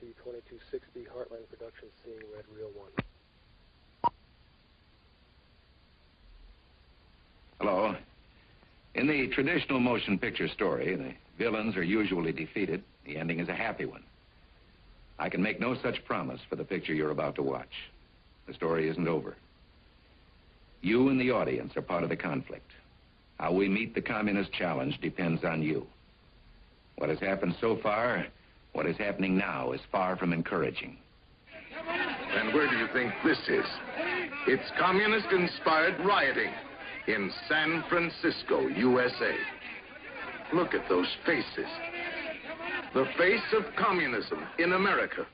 RT-2260, Heartland Productions, seeing Red Reel 1. Hello. In the traditional motion picture story, the villains are usually defeated. The ending is a happy one. I can make no such promise for the picture you're about to watch. The story isn't over. You and the audience are part of the conflict. How we meet the communist challenge depends on you. What has happened so far, what is happening now, is far from encouraging. And where do you think this is? It's communist-inspired rioting in San Francisco, USA. Look at those faces. The face of communism in America.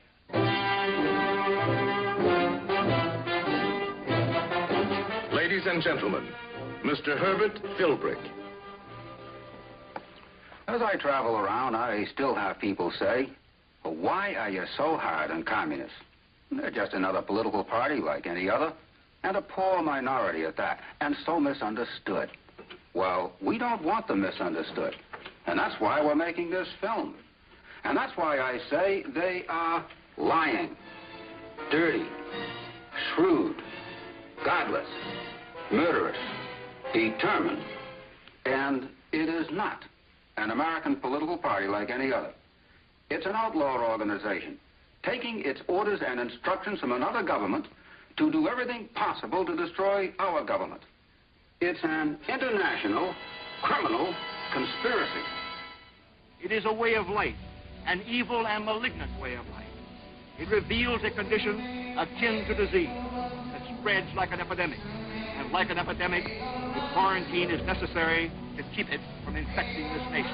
Ladies and gentlemen, Mr. Herbert Philbrick. As I travel around, I still have people say, well, why are you so hard on communists? They're just another political party like any other, and a poor minority at that, and so misunderstood. Well, we don't want them misunderstood, and that's why we're making this film. And that's why I say they are lying, dirty, shrewd, godless, murderous, determined, and it is not an American political party like any other. It's an outlaw organization, taking its orders and instructions from another government to do everything possible to destroy our government. It's an international criminal conspiracy. It is a way of life, an evil and malignant way of life. It reveals a condition akin to disease that spreads like an epidemic. And like an epidemic, a quarantine is necessary to keep it from infecting this nation.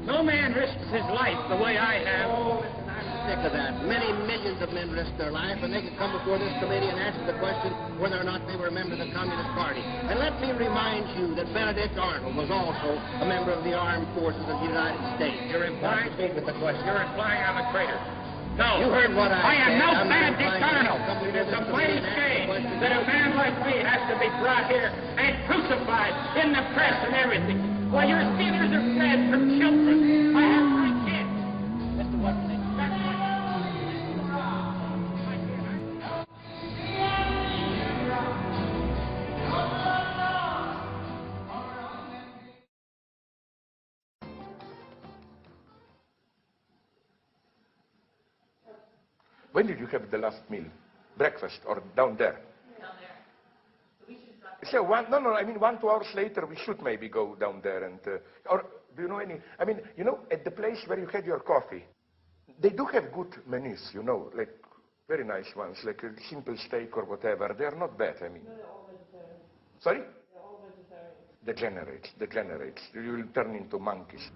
No man risks his life the way I have. Oh, listen, I'm sick of that. Many millions of men risk their life, and they can come before this committee and answer the question whether or not they were a member of the Communist Party. And let me remind you that Benedict Arnold was also a member of the armed forces of the United States. You're implying I'm a traitor. No. You heard what I am said. no Benedict Arnold. It's a plain shame that a man like me has to be brought here and crucified in the press and everything. While your theaters are fed from children. I have 3 kids. Mr. Watson, that's what... When did you have the last meal? Breakfast or down there? Down there. So we should start. So no, I mean 1, 2 hours later we should maybe go down there and, or do you know any, I mean, you know, at the place where you had your coffee, they do have good menus, you know, like very nice ones, like a simple steak or whatever. They are not bad, I mean. No, they're all vegetarian. Sorry? They're all vegetarian. Degenerates. You will turn into monkeys.